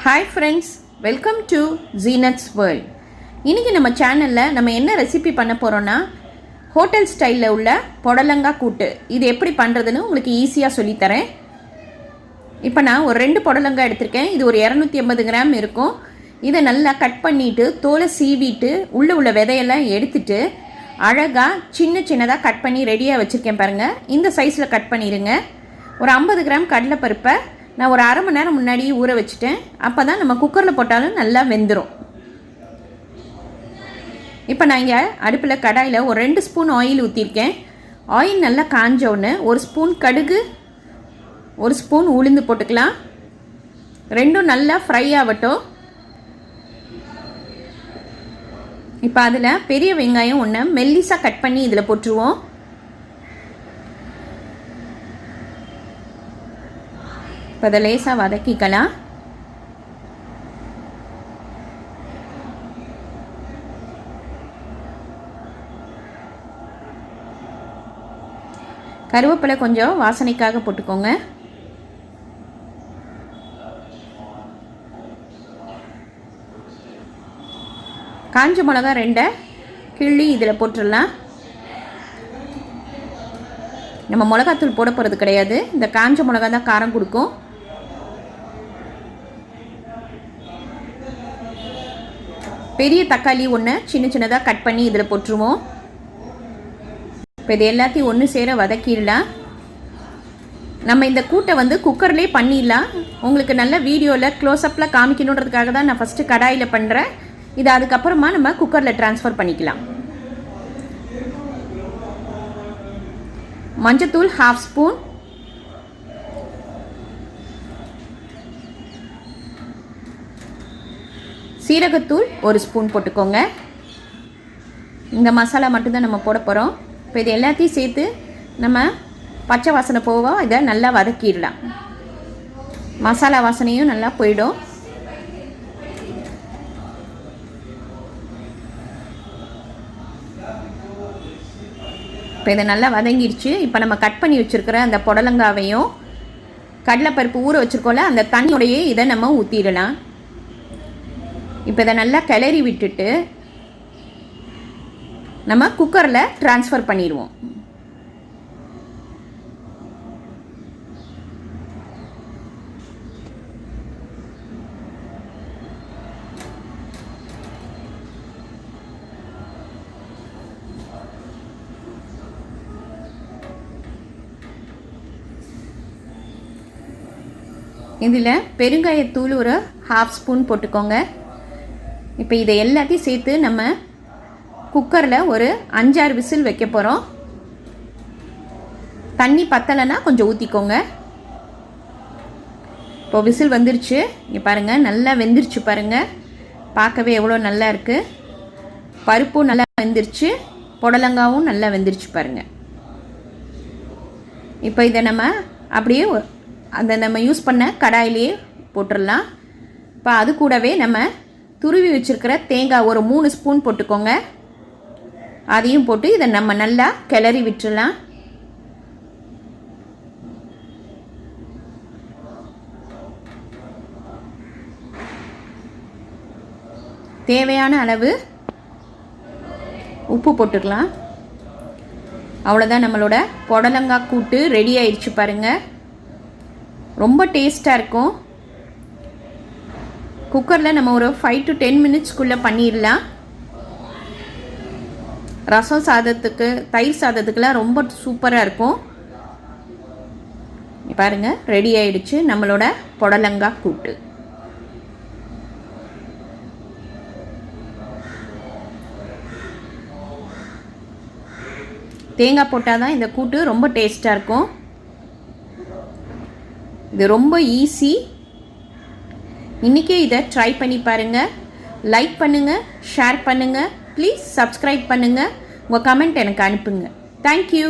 Hi friends, welcome to Zeenath's world. இன்னைக்கு நம்ம சேனல்ல நம்ம என்ன ரெசிபி பண்ண போறோம்னா ஹோட்டல் ஸ்டைல்ல உள்ள புடலங்காய் கூட்டு. இது எப்படி பண்றதுன்னு உங்களுக்கு ஈஸியா சொல்லி தரேன். இப்போ நான் ஒரு 2 புடலங்காய் எடுத்துர்க்கேன். இது ஒரு 280 கிராம் இருக்கும். இதை நல்லா கட் பண்ணிட்டு தோலை சீவிட்டு உள்ள விதையெல்லாம் எடுத்துட்டு அழகா சின்னதா கட் பண்ணி ரெடியா வச்சிருக்கேன் பாருங்க. இந்த சைஸ்ல கட் பண்ணிருங்க. ஒரு 50 கிராம் கடலை பருப்பை நான் ஒரு அரை மணி நேரம் முன்னாடியே ஊற வச்சுட்டேன். அப்போ தான் நம்ம குக்கரில் போட்டாலும் நல்லா வெந்துடும். இப்போ நான் இங்கே அடுப்பில் கடாயில் ஒரு 2 ஸ்பூன் ஆயில் ஊற்றிருக்கேன். ஆயில் நல்லா காஞ்ச உடனே ஒரு ஸ்பூன் கடுகு, ஒரு ஸ்பூன் உளுந்து போட்டுக்கலாம். ரெண்டும் நல்லா ஃப்ரை ஆகட்டும். இப்போ அதில் பெரிய வெங்காயம் ஒன்று மெல்லிசாக கட் பண்ணி இதில் போட்டுருவோம். இப்போ அதை லேசாக வதக்கிக்கலாம். கருவேப்பிலை கொஞ்சம் வாசனைக்காக போட்டுக்கோங்க. காஞ்ச மிளகா 2 கிள்ளி இதில் போட்டுடலாம். நம்ம மிளகாத்தூள் போட போகிறது கிடையாது. இந்த காஞ்ச மிளகா தான் காரம் கொடுக்கும். பெரிய தக்காளி ஒன்று சின்னதாக கட் பண்ணி இதில் போட்டுருவோம். இப்போ இது எல்லாத்தையும் ஒன்று சேர வதக்கிடலாம். நம்ம இந்த கூட்டை குக்கர்லேயே பண்ணிடலாம். உங்களுக்கு நல்ல வீடியோவில் க்ளோஸ்அப்பில் காமிக்கணுன்றதுக்காக தான் நான் ஃபஸ்ட்டு கடாயில் பண்ணுறேன். இதை அதுக்கப்புறமா நம்ம குக்கரில் ட்ரான்ஸ்ஃபர் பண்ணிக்கலாம். மஞ்சத்தூள் 1/2 ஸ்பூன், சீரகத்தூள் 1 ஸ்பூன் போட்டுக்கோங்க. இந்த மசாலா மட்டும்தான் நம்ம போட போகிறோம். இப்போ இது எல்லாத்தையும் சேர்த்து நம்ம பச்சை வாசனை போவோம். இதை நல்லா வதக்கிடலாம். மசாலா வாசனையும் நல்லா போயிடும். இப்போ இதை நல்லா வதங்கிடுச்சு. இப்போ நம்ம கட் பண்ணி வச்சுருக்கிற அந்த புடலங்காவையும் கடலைப்பருப்பு ஊற வச்சுருக்கோம்ல அந்த தண்ணியோடையே இதை நம்ம ஊற்றிடலாம். இப்போ இதை நல்லா கிளறி விட்டுட்டு நம்ம குக்கரில் ட்ரான்ஸ்ஃபர் பண்ணிடுவோம். இதில் பெருங்காயத்தூள் ஒரு 1/2 ஸ்பூன் போட்டுக்கோங்க. இப்போ இதை எல்லாத்தையும் சேர்த்து நம்ம குக்கரில் ஒரு 5-6 விசில் வைக்க போகிறோம். தண்ணி பத்தலைன்னா கொஞ்சம் ஊற்றிக்கோங்க. இப்போ விசில் வந்துருச்சு. இங்கே பாருங்கள், நல்லா வெந்துருச்சு பாருங்கள். பார்க்கவே எவ்வளோ நல்லா இருக்குது. பருப்பும் நல்லா வெந்துருச்சு, புடலங்காவும் நல்லா வெந்துருச்சு பாருங்கள். இப்போ இதை நம்ம அப்படியே அந்த நம்ம யூஸ் பண்ண கடாயிலேயே போட்டுடலாம். இப்போ அது கூடவே நம்ம துருவி வச்சுருக்கிற தேங்காய் ஒரு 3 ஸ்பூன் போட்டுக்கோங்க. அதையும் போட்டு இதை நம்ம நல்லா கிளறி விட்டுடலாம். தேவையான அளவு உப்பு போட்டுக்கலாம். அவ்வளோதான், நம்மளோட புடலங்காய் கூட்டு ரெடி ஆயிடுச்சு பாருங்கள். ரொம்ப டேஸ்ட்டாக இருக்கும். குக்கரில் நம்ம ஒரு 5 to 10 மினிட்ஸ்க்குள்ளே பண்ணிடலாம். ரசம் சாதத்துக்கு, தயிர் சாதத்துக்குலாம் ரொம்ப சூப்பராக இருக்கும். பாருங்கள், ரெடி ஆயிடுச்சு நம்மளோட புடலங்காய் கூட்டு. தேங்காய் போட்டால் தான் இந்த கூட்டு ரொம்ப டேஸ்ட்டாக இருக்கும். இது ரொம்ப ஈஸி. இன்றைக்கே இதை ட்ரை பண்ணி பாருங்கள். லைக் பண்ணுங்கள், ஷேர் பண்ணுங்கள், ப்ளீஸ் சப்ஸ்கிரைப் பண்ணுங்கள். உங்கள் கமெண்ட் எனக்கு அனுப்புங்க. தேங்க்யூ.